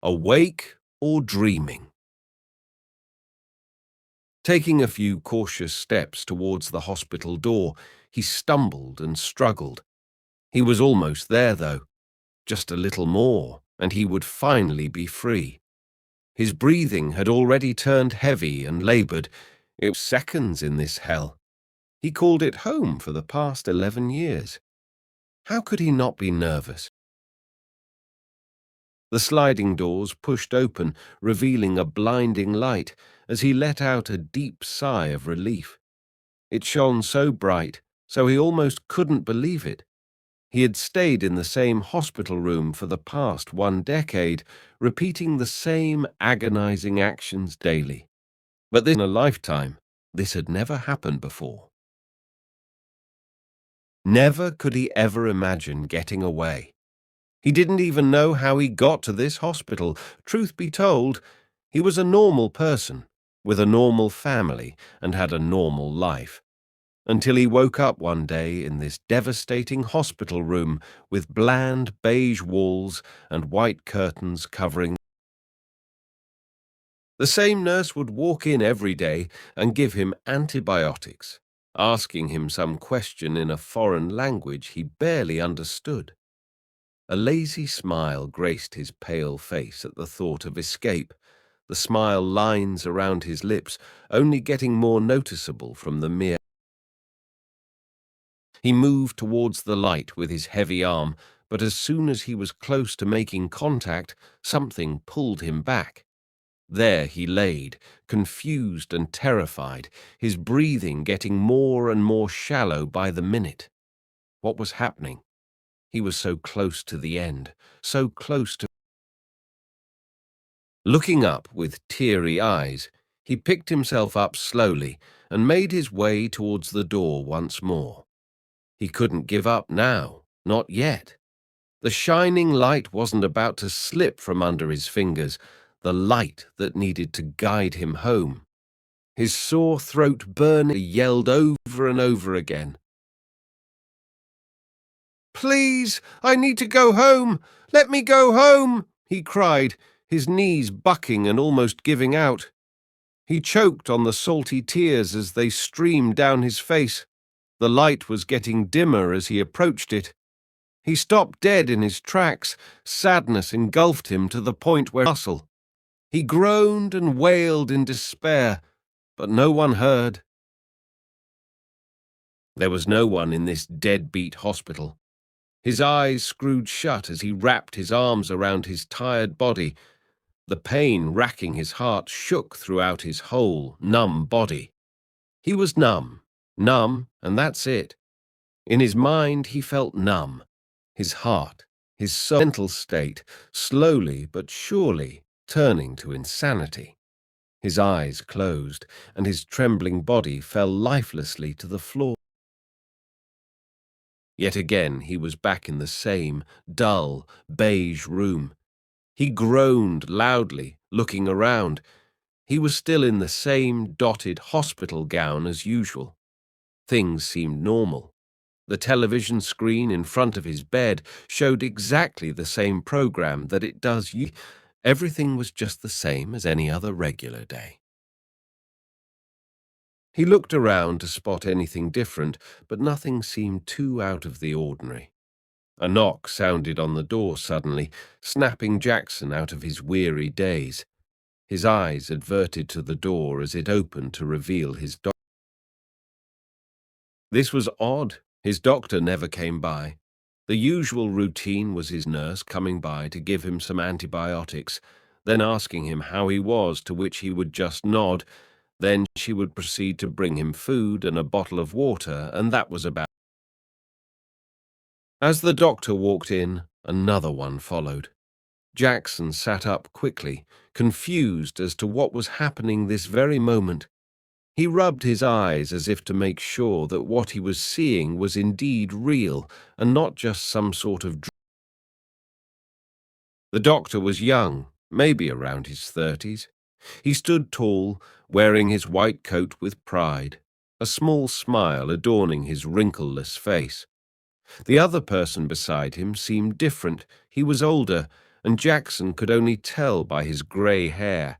awake or dreaming. Taking a few cautious steps towards the hospital door, he stumbled and struggled. He was almost there, though. Just a little more, and he would finally be free. His breathing had already turned heavy and labored. It was seconds in this hell. He called it home for the past 11 years. How could he not be nervous? The sliding doors pushed open, revealing a blinding light as he let out a deep sigh of relief. It shone so bright, so he almost couldn't believe it. He had stayed in the same hospital room for the past 1 decade, repeating the same agonizing actions daily. But in a lifetime, this had never happened before. Never could he ever imagine getting away. He didn't even know how he got to this hospital. Truth be told, he was a normal person, with a normal family, and had a normal life. Until he woke up one day in this devastating hospital room with bland beige walls and white curtains covering. The same nurse would walk in every day and give him antibiotics, asking him some question in a foreign language he barely understood. A lazy smile graced his pale face at the thought of escape, the smile lines around his lips only getting more noticeable from the mere. He moved towards the light with his heavy arm, but as soon as he was close to making contact, something pulled him back. There he laid, confused and terrified, his breathing getting more and more shallow by the minute. What was happening? He was so close to the end, so close to. Looking up with teary eyes, he picked himself up slowly and made his way towards the door once more. He couldn't give up now, not yet. The shining light wasn't about to slip from under his fingers, the light that needed to guide him home. His sore throat burned, he yelled over and over again. "Please, I need to go home! Let me go home!" he cried, his knees bucking and almost giving out. He choked on the salty tears as they streamed down his face. The light was getting dimmer as he approached it. He stopped dead in his tracks. Sadness engulfed him to the point where muscle. He groaned and wailed in despair, but no one heard. There was no one in this deadbeat hospital. His eyes screwed shut as he wrapped his arms around his tired body. The pain racking his heart shook throughout his whole, numb body. He was numb, and that's it. In his mind, he felt numb. His heart, his mental state, slowly but surely turning to insanity. His eyes closed, and his trembling body fell lifelessly to the floor. Yet again he was back in the same dull, beige room. He groaned loudly, looking around. He was still in the same dotted hospital gown as usual. Things seemed normal. The television screen in front of his bed showed exactly the same program that it does. Everything was just the same as any other regular day. He looked around to spot anything different, but nothing seemed too out of the ordinary. A knock sounded on the door suddenly, snapping Jackson out of his weary daze. His eyes adverted to the door as it opened to reveal his doctor. This was odd. His doctor never came by. The usual routine was his nurse coming by to give him some antibiotics, then asking him how he was, to which he would just nod. Then she would proceed to bring him food and a bottle of water, and that was about. As the doctor walked in, another one followed. Jackson sat up quickly, confused as to what was happening this very moment. He rubbed his eyes as if to make sure that what he was seeing was indeed real and not just some sort of dream. The doctor was young, maybe around his 30s. He stood tall, wearing his white coat with pride, a small smile adorning his wrinkleless face. The other person beside him seemed different. He was older, and Jackson could only tell by his grey hair.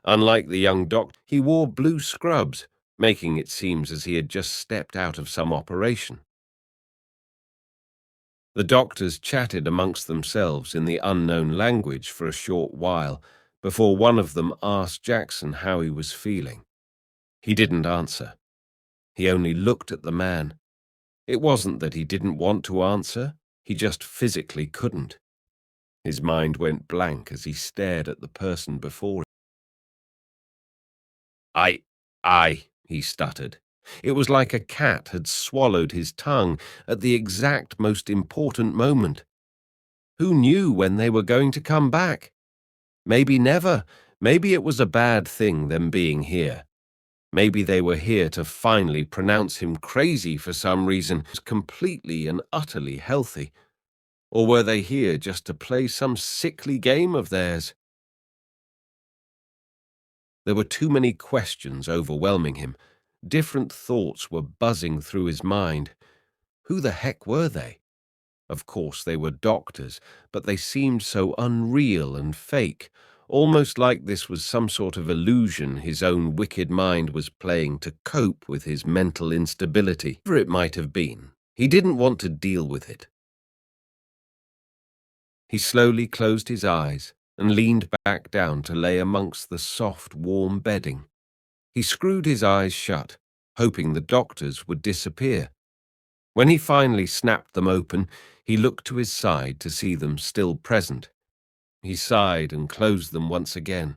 Unlike the young doctor, he wore blue scrubs, making it seem as he had just stepped out of some operation. The doctors chatted amongst themselves in the unknown language for a short while before one of them asked Jackson how he was feeling. He didn't answer. He only looked at the man. It wasn't that he didn't want to answer, he just physically couldn't. His mind went blank as he stared at the person before him. I, he stuttered. It was like a cat had swallowed his tongue at the exact most important moment. Who knew when they were going to come back? Maybe never. Maybe it was a bad thing, them being here. Maybe they were here to finally pronounce him crazy for some reason, completely and utterly healthy. Or were they here just to play some sickly game of theirs? There were too many questions overwhelming him. Different thoughts were buzzing through his mind. Who the heck were they? Of course, they were doctors, but they seemed so unreal and fake, almost like this was some sort of illusion his own wicked mind was playing to cope with his mental instability. Whatever it might have been, he didn't want to deal with it. He slowly closed his eyes and leaned back down to lay amongst the soft, warm bedding. He screwed his eyes shut, hoping the doctors would disappear. When he finally snapped them open, he looked to his side to see them still present. He sighed and closed them once again.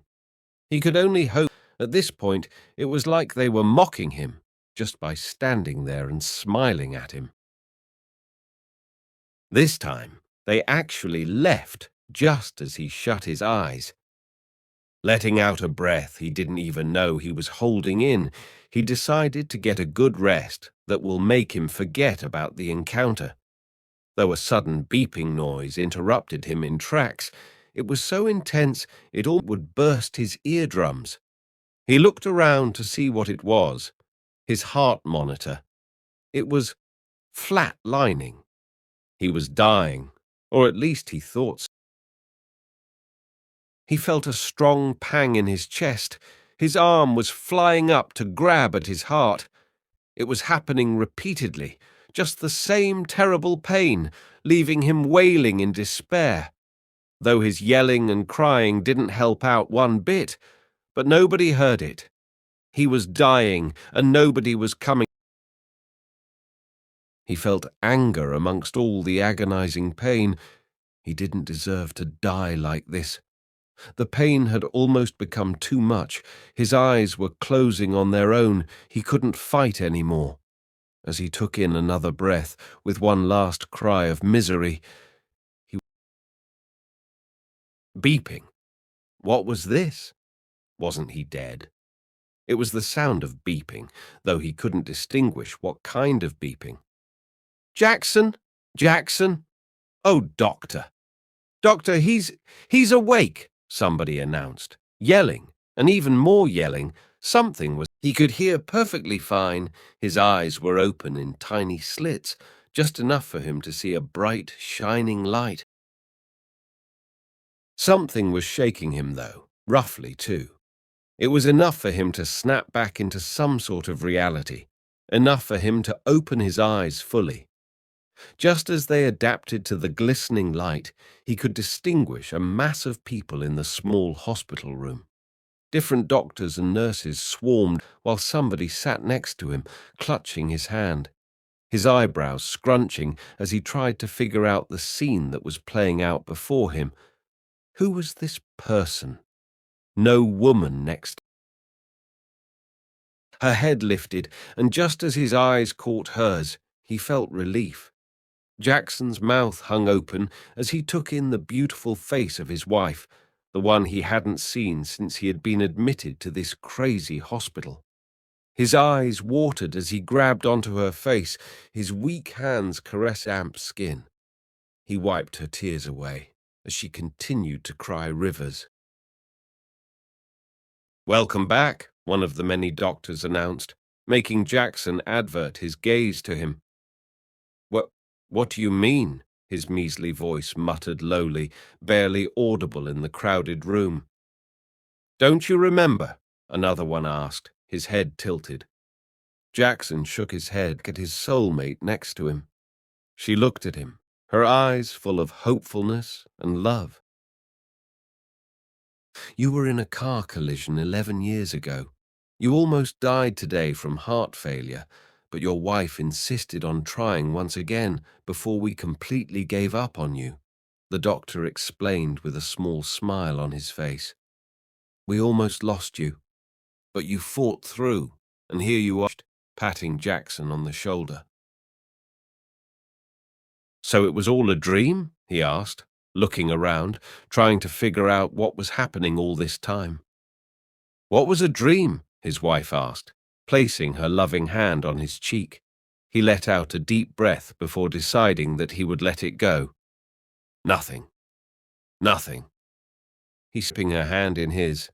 He could only hope. At this point, it was like they were mocking him, just by standing there and smiling at him. This time, they actually left just as he shut his eyes. Letting out a breath he didn't even know he was holding in, he decided to get a good rest that will make him forget about the encounter. Though a sudden beeping noise interrupted him in tracks, it was so intense it all would burst his eardrums. He looked around to see what it was. His heart monitor. It was flat-lining. He was dying, or at least he thought so. He felt a strong pang in his chest. His arm was flying up to grab at his heart. It was happening repeatedly, just the same terrible pain, leaving him wailing in despair. Though his yelling and crying didn't help out one bit, but nobody heard it. He was dying, and nobody was coming. He felt anger amongst all the agonizing pain. He didn't deserve to die like this. The pain had almost become too much. His eyes were closing on their own. He couldn't fight any more. As he took in another breath, with one last cry of misery, he beeping. What was this? Wasn't he dead? It was the sound of beeping, though he couldn't distinguish what kind of beeping. Jackson? Jackson? Oh, Doctor. Doctor, he's awake, somebody announced, yelling, and even more yelling. Something was. He could hear perfectly fine. His eyes were open in tiny slits, just enough for him to see a bright, shining light. Something was shaking him, though, roughly, too. It was enough for him to snap back into some sort of reality, enough for him to open his eyes fully. Just as they adapted to the glistening light, he could distinguish a mass of people in the small hospital room. Different doctors and nurses swarmed while somebody sat next to him, clutching his hand, his eyebrows scrunching as he tried to figure out the scene that was playing out before him. Who was this person? No woman next. Her head lifted, and just as his eyes caught hers, he felt relief. Jackson's mouth hung open as he took in the beautiful face of his wife, the one he hadn't seen since he had been admitted to this crazy hospital. His eyes watered as he grabbed onto her face, his weak hands caressed Amp's skin. He wiped her tears away as she continued to cry rivers. "Welcome back," one of the many doctors announced, making Jackson avert his gaze to him. What do you mean?" his measly voice muttered lowly, barely audible in the crowded room. "Don't you remember?" another one asked, his head tilted. Jackson shook his head at his soulmate next to him. She looked at him, her eyes full of hopefulness and love. "You were in a car collision 11 years ago. You almost died today from heart failure, but your wife insisted on trying once again before we completely gave up on you," the doctor explained with a small smile on his face. "We almost lost you, but you fought through, and here you are," patting Jackson on the shoulder. "So it was all a dream?" he asked, looking around, trying to figure out what was happening all this time. "What was a dream?" his wife asked, placing her loving hand on his cheek. He let out a deep breath before deciding that he would let it go. "Nothing. Nothing." He slipping her hand in his.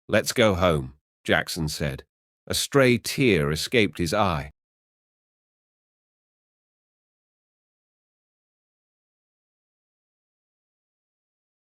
"Let's go home," Jackson said. A stray tear escaped his eye.